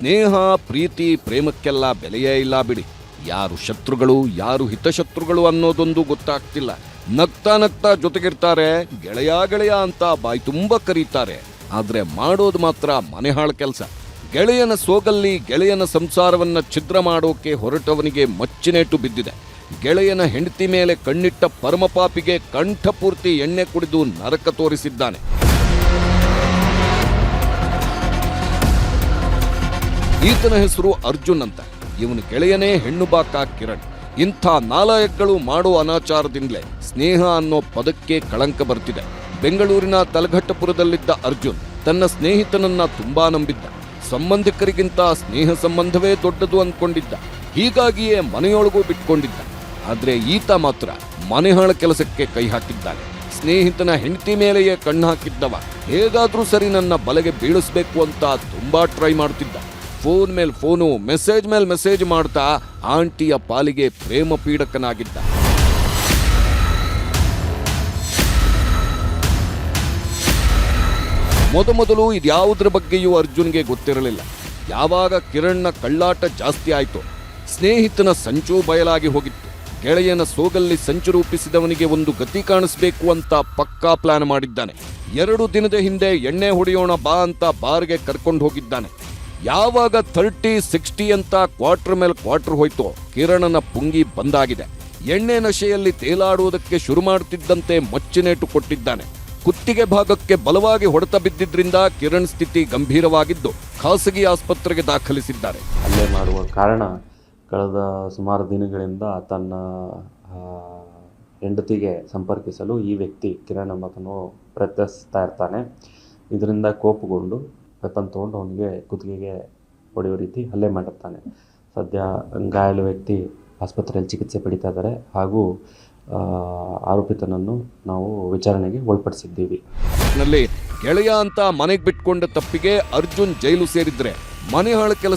ಸ್ನೇಹ, ಪ್ರೀತಿ, ಪ್ರೇಮಕ್ಕೆಲ್ಲ ಬೆಲೆಯೇ ಇಲ್ಲ ಬಿಡಿ. ಯಾರು ಶತ್ರುಗಳು, ಯಾರು ಹಿತಶತ್ರುಗಳು ಅನ್ನೋದೊಂದು ಗೊತ್ತಾಗ್ತಿಲ್ಲ. ನಗ್ತಾ ನಗ್ತಾ ಜೊತೆಗಿರ್ತಾರೆ, ಗೆಳೆಯ ಗೆಳೆಯ ಅಂತ ಬಾಯಿ ತುಂಬ ಕರೀತಾರೆ. ಆದ್ರೆ ಮಾಡೋದು ಮಾತ್ರ ಮನೆಹಾಳ ಕೆಲಸ. ಗೆಳೆಯನ ಸೋಗಲ್ಲಿ ಗೆಳೆಯನ ಸಂಸಾರವನ್ನ ಛಿದ್ರ ಮಾಡೋಕೆ ಹೊರಟವನಿಗೆ ಮಚ್ಚಿನೇಟು ಬಿದ್ದಿದೆ. ಗೆಳೆಯನ ಹೆಂಡತಿ ಮೇಲೆ ಕಣ್ಣಿಟ್ಟ ಪರಮಪಾಪಿಗೆ ಕಂಠಪೂರ್ತಿ ಎಣ್ಣೆ ಕುಡಿದು ನರಕ ತೋರಿಸಿದ್ದಾನೆ. ಈತನ ಹೆಸರು ಅರ್ಜುನ್ ಅಂತ. ಇವನು ಗೆಳೆಯನೇ ಹೆಣ್ಣು ಬಾಕ ಕಿರಣ್. ಇಂಥ ನಾಲಾಯಕ್ಗಳು ಮಾಡೋ ಅನಾಚಾರದಿಂದಲೇ ಸ್ನೇಹ ಅನ್ನೋ ಪದಕ್ಕೆ ಕಳಂಕ ಬರ್ತಿದೆ. ಬೆಂಗಳೂರಿನ ತಲಘಟ್ಟಪುರದಲ್ಲಿದ್ದ ಅರ್ಜುನ್ ತನ್ನ ಸ್ನೇಹಿತನನ್ನ ತುಂಬಾ ನಂಬಿದ್ದ. ಸಂಬಂಧಿಕರಿಗಿಂತ ಸ್ನೇಹ ಸಂಬಂಧವೇ ದೊಡ್ಡದು ಅಂದ್ಕೊಂಡಿದ್ದ. ಹೀಗಾಗಿಯೇ ಮನೆಯೊಳಗೂ ಬಿಟ್ಕೊಂಡಿದ್ದ. ಆದ್ರೆ ಈತ ಮಾತ್ರ ಮನೆಹಾಳ ಕೆಲಸಕ್ಕೆ ಕೈ ಹಾಕಿದ್ದಾನೆ. ಸ್ನೇಹಿತನ ಹೆಂಡತಿ ಮೇಲೆಯೇ ಕಣ್ಣು ಹಾಕಿದ್ದವ ಹೇಗಾದ್ರೂ ಸರಿ ನನ್ನ ಬಲೆಗೆ ಬೀಳಿಸ್ಬೇಕು ಅಂತ ತುಂಬಾ ಟ್ರೈ ಮಾಡ್ತಿದ್ದ. ಫೋನ್ ಮೇಲೆ ಫೋನು, ಮೆಸೇಜ್ ಮೇಲೆ ಮೆಸೇಜ್ ಮಾಡ್ತಾ ಆಂಟಿಯ ಪಾಲಿಗೆ ಪ್ರೇಮ ಪೀಡಕನಾಗಿದ್ದ. ಮೊದಮೊದಲು ಇದ್ಯಾವುದರ ಬಗ್ಗೆಯೂ ಅರ್ಜುನ್ಗೆ ಗೊತ್ತಿರಲಿಲ್ಲ. ಯಾವಾಗ ಕಿರಣ್ನ ಕಳ್ಳಾಟ ಜಾಸ್ತಿ ಆಯ್ತು, ಸ್ನೇಹಿತನ ಸಂಚು ಬಯಲಾಗಿ ಹೋಗಿತ್ತು. ಗೆಳೆಯನ ಸೋಗಲ್ಲಿ ಸಂಚು ರೂಪಿಸಿದವನಿಗೆ ಒಂದು ಗತಿ ಕಾಣಿಸ್ಬೇಕು ಅಂತ ಪಕ್ಕಾ ಪ್ಲಾನ್ ಮಾಡಿದ್ದಾನೆ. 2 ದಿನದ ಹಿಂದೆ ಎಣ್ಣೆ ಹೊಡೆಯೋಣ ಬಾ ಅಂತ ಬಾರ್ಗೆ ಕರ್ಕೊಂಡು ಹೋಗಿದ್ದಾನೆ. ಯಾವಾಗ 30, 60 ಅಂತ ಕ್ವಾರ್ಟರ್ ಮೇಲೆ ಕ್ವಾರ್ಟರ್ ಹೋಯ್ತು, ಕಿರಣನ ಪುಂಗಿ ಬಂದಾಗಿದೆ. ಎಣ್ಣೆ ನಶೆಯಲ್ಲಿ ತೇಲಾಡುವುದಕ್ಕೆ ಶುರು ಮಾಡುತ್ತಿದ್ದಂತೆ ಮಚ್ಚಿನೇಟು ಕೊಟ್ಟಿದ್ದಾನೆ. ಕುತ್ತಿಗೆ ಭಾಗಕ್ಕೆ ಬಲವಾಗಿ ಹೊಡೆತ ಬಿದ್ದಿದ್ರಿಂದ ಕಿರಣ್ ಸ್ಥಿತಿ ಗಂಭೀರವಾಗಿದ್ದು ಖಾಸಗಿ ಆಸ್ಪತ್ರೆಗೆ ದಾಖಲಿಸಿದ್ದಾರೆ. ಹಲ್ಲೆ ಮಾಡುವ ಕಾರಣ ಕಳೆದ ಸುಮಾರು ದಿನಗಳಿಂದ ತನ್ನ ಹೆಂಡತಿಗೆ ಸಂಪರ್ಕಿಸಲು ಈ ವ್ಯಕ್ತಿ ಕಿರಣ್ ಎಂಬತನು ಪ್ರಯತ್ನಿಸ್ತಾ ಇರ್ತಾನೆ. ಇದರಿಂದ ಕೋಪಗೊಂಡು ವೆಪನ್ ತೊಗೊಂಡು ಅವನಿಗೆ ಕುತ್ತಿಗೆಗೆ ಹೊಡೆಯುವ ರೀತಿ ಹಲ್ಲೆ ಮಾಡಿರ್ತಾನೆ. ಸದ್ಯ ಗಾಯಾಳು ವ್ಯಕ್ತಿ ಆಸ್ಪತ್ರೆಯಲ್ಲಿ ಚಿಕಿತ್ಸೆ ಪಡಿತಾ ಇದ್ದಾರೆ ಹಾಗೂ ಆರೋಪಿತನನ್ನು ನಾವು ವಿಚಾರಣೆಗೆ ಒಳಪಡಿಸಿದ್ದೀವಿ. ನಲ್ಲಿ ಗೆಳೆಯ ಅಂತ ಮನೆಗೆ ಬಿಟ್ಕೊಂಡ ತಪ್ಪಿಗೆ ಅರ್ಜುನ್ ಜೈಲು ಸೇರಿದ್ರೆ, ಮನೆಹಾಳ ಕೆಲಸ